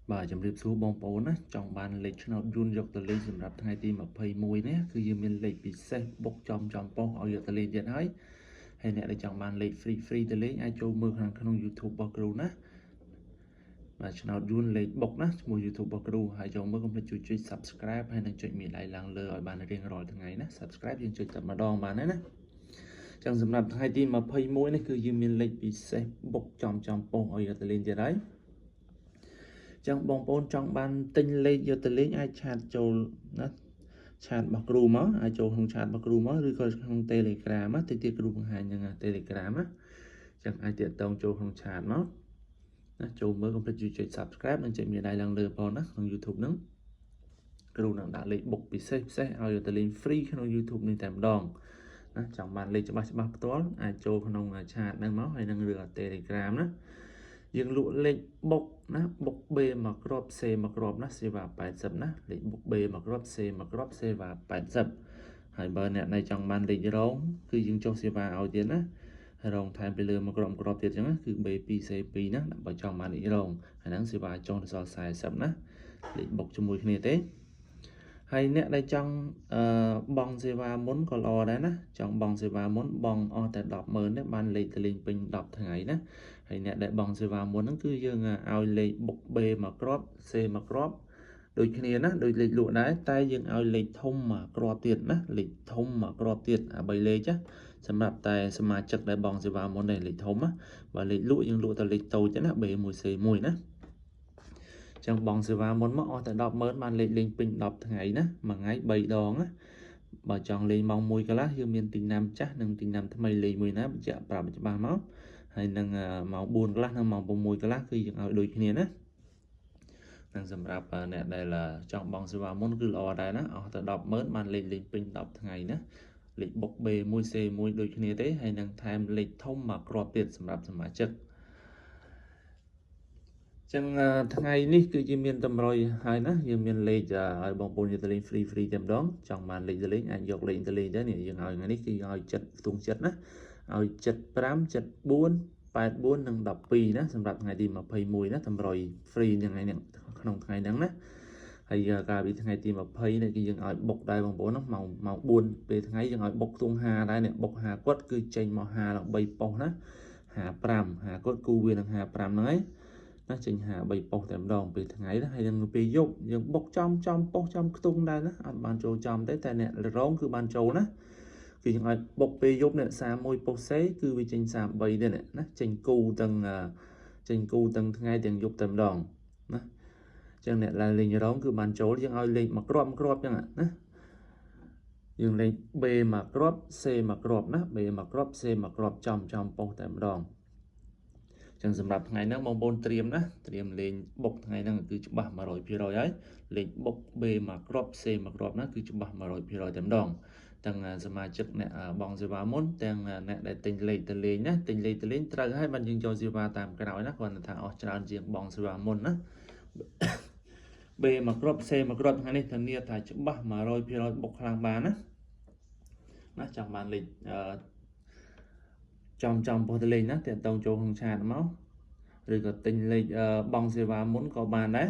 Bà chấm điệp số bóng bóng á, trong bàn lịch nó dùn dọc tờ lên sầm rạp 2 ทีม 21 nhé, cứ như mình lịch bị xe bốc trong bóng ở dọc tờ lên điện ấy. Hay nè là trong bàn lịch free tờ lên ai cho mưa hàng không YouTube bọc rù ná. Mà nó dùn lịch bốc ná, mua YouTube bọc rù, hay cho mưa không thể chui subscribe hay là chui miệng lại làng lơ ở bàn riêng rồi thằng ngày ná, subscribe nhưng chui tập mà đòn bàn ấy ná. Trong sầm rạp 2 ทีม 21 này cứ như mình lịch bị xe bốc trong bóng ở dọc tờ lên điện ấy. Trong bóng bóng trong ban tinh lên vô tờ lính ai chatចូលណាឆាតរបស់គ្រូមកអាចចូលក្នុងឆាតរបស់គ្រូមកឬក៏ក្នុង Telegram ណាទីគ្រូបង្ហាញនឹង Telegram ណាចឹងអាចតាក់ទងចូលក្នុងឆាតមកណាចូលមើលកុំភ្លេចចុច Subscribe និងចុចមានដៃឡើងលើផងណាក្នុង YouTube ហ្នឹងគ្រូនឹងដាក់លេខបុកពិសេសឲ្យតលេង free ក្នុង YouTube នេះតែម្ដងណាចង់បានលេខច្បាស់ផ្ទាល់អាចចូលក្នុងឆាតហ្នឹងមកហើយនឹងឬ Telegram ណាយើងលក់លេខបុកណាបុក B មកគ្រាប់ C មកគ្រាប់ណាសេវា80ណាលេខបុក B មកគ្រាប់ C មកគ្រាប់សេវា80ហើយបើអ្នកណៃចង់បានលេខរងគឺយើងចុះសេវាឲ្យទៀតណារងថែមពីលើមកគ្រាប់ទៀតអញ្ចឹងណាគឺ B2 C2 ណាបើចង់បានលេខរងហើយហ្នឹងសេវាចុះដល់សល់40ណាលេខបុកជាមួយគ្នាទេហើយអ្នកដែលចង់បងសេវាមុនក៏ល្អដែរណាចង់បងសេវាមុនបងអស់តែ 100000 ទេបានលេខទៅលេងពេញ10ថ្ងៃណាហើយអ្នកដែលបងសេវាមុនហ្នឹងគឺយើងឲ្យលេខបុក B មកគ្រាប់ C មកគ្រាប់ដូចគ្នាណាដូចលេខលក់ដែរតែយើងឲ្យលេខធំមកគ្រាប់ទៀតណាលេខធំមកគ្រាប់ទៀតអា3លេខណាសម្រាប់តែសមាជិកដែលបងសេវាមុនដែរលេខធំណាបើលេខលក់យើងលក់តែលេខតូចទេណា B1 C1 ណាចឹងបងសេវាមុនមកអស់តែ 100000 បានលេខលេងពេញ10ថ្ងៃណាមួយថ្ងៃ3ដងណាបើចង់លេងម៉ោង1កន្លះយើងមានទីណាំចាស់និងទីណាំថ្មីលេងមួយណាបញ្ជាក់ប្រាប់ច្បាស់មកហើយនឹងម៉ោង4កន្លះនិងម៉ោង6កន្លះគឺយើងឲ្យដូចគ្នាណានឹងសម្រាប់អ្នកដែលចង់បងសេវាមុនគឺល្អដែរណាអស់តែ 100000 បានលេខលេងពេញ10ថ្ងៃណាលេខបុក B1 C1 ដូចគ្នាទេហើយនឹងថែមលេខធំមកគ្រាប់ទៀតសម្រាប់សមាជិកចឹងថ្ងៃនេះគឺជាមានតម្រុយហើយណាយើងមានលេខឲ្យបងប្អូនយកទៅលេង free តែម្ដងចង់បានលេខទៅលេងអាចយកលេខទៅលេងទៅនេះយើងឲ្យថ្ងៃនេះគឺឲ្យចិត្តផ្ទុំចិត្តណាឲ្យ75 74 84និង12ណាសម្រាប់ថ្ងៃទី21ណាតម្រុយ free ថ្ងៃនេះក្នុងថ្ងៃហ្នឹងណាហើយកាលពីថ្ងៃទី20នេះគឺយើងឲ្យបុកដែរបងប្អូនណាម៉ោង4ពេលថ្ងៃយើងឲ្យបុកខ្ទង់50ដែរនេះបុក50គាត់គឺចេញមក50ឡើង3ប៉ុសណា55គាត់គូវានឹង55ហ្នឹងហើយណាចេញ53ប៉ុសតែម្ដងពេលថ្ងៃណាហើយនឹងពេលយប់យើងបុកចំប៉ុសចំខ្ទង់ដែរណាអត់បានចូលចំទេតែអ្នករងគឺបានចូលណាគឺយើងឲ្យបុកពេលយប់នេះ31ប៉ុសសេគឺវាចេញ33ទេណាចេញគូទាំងថ្ងៃទាំងយប់តែម្ដងណាចឹងអ្នកលេងរងគឺបានចូលយើងឲ្យលេខមកគ្រាប់ចឹងណាយើងលេខ B មកគ្រាប់ C មកគ្រាប់ណា B មកគ្រាប់ C មកគ្រាប់ចំប៉ុសតែម្ដងចឹងសម្រាប់ថ្ងៃហ្នឹងបងប្អូនត្រៀមលេងបុកថ្ងៃហ្នឹងគឺច្បាស់ 100% ហើយលេខបុក B មកគ្រាប់ C មកគ្រាប់ណាគឺច្បាស់ 100% តែម្ដងទាំងសមាជិកអ្នកបងសេវាមុនទាំងអ្នកដែលទិញលេខទៅលេងណាទិញលេខទៅលេងត្រូវហើយបានយើងចូលសេវាតាមក្រោយណាគាត់ថាអស់ច្រើនជាងបងសេវាមុនណា B មកគ្រាប់ C មកគ្រាប់ថ្ងៃនេះធានាថាច្បាស់ 100% បុកខ្លាំងបានណាចង់បានលេខចំពោះទៅលេងណាតាក់ទងចូលក្នុងឆាតមកឬក៏ទិញលេខបងសេវាមុនក៏បានដែរ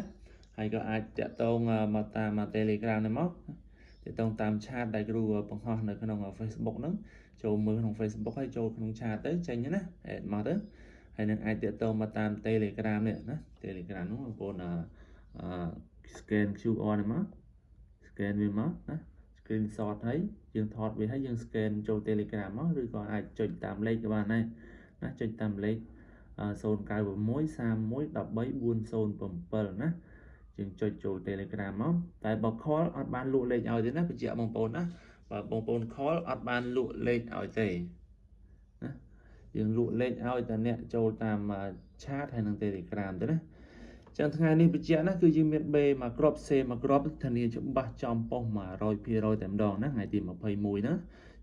ហើយក៏អាចតាក់ទងមកតាម Telegram នេះមកតាក់ទងតាមឆាតដែលគ្រូបង្ហោះនៅក្នុង Facebook ហ្នឹងចូលមើលក្នុង Facebook ហើយចូលក្នុងឆាតទៅចេញណាអេតមកទៅហើយនឹងអាចតាក់ទងមកតាម Telegram នេះណា Telegram ហ្នឹងបងប្អូនscan QR នេះមក scan វាមកណា screenshot ហើយយើងថតវាហើយយើង scan ចូល Telegram មកឬក៏អាចចុចតាមលេខក៏បានដែរណាចុចតាមលេខ096 31 13 407ណាយើងចុចចូល Telegram មកតែបើ call អត់បានលក់លេខឲ្យទេណាបញ្ជាក់បងប្អូនណាបើបងប្អូន call អត់បានលក់លេខឲ្យទេណាយើងលក់លេខឲ្យតែអ្នកចូលតាម chat ហើយនឹង Telegram ទៅណាចឹងថ្ងៃនេះបញ្ជាក់ណាគឺយើងមាន B មកគ្រាប់ C មកគ្រាប់ធានាច្បាស់ចំប៉ុស 100% តែម្ដងណាថ្ងៃទី21ណា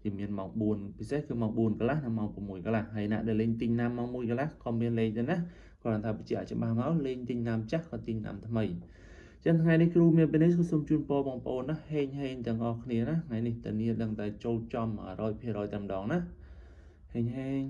យើងមានម៉ោង4ពិសេសគឺម៉ោង4កន្លះនិងម៉ោង6កន្លះហើយអ្នកដែលលេងទិញណាំម៉ោង1កន្លះក៏មានលេខដែរណាគាត់ថាបញ្ជាក់ច្បាស់មកលេងទិញណាំចាស់ក៏ទិញណាំថ្មីចឹងថ្ងៃនេះគ្រូមានពេលនេះគឺសូមជូនពរបងប្អូនណាហេងទាំងអស់គ្នាណាថ្ងៃនេះធានាដឹងតែចូលចំ 100% តែម្ដងណាហេង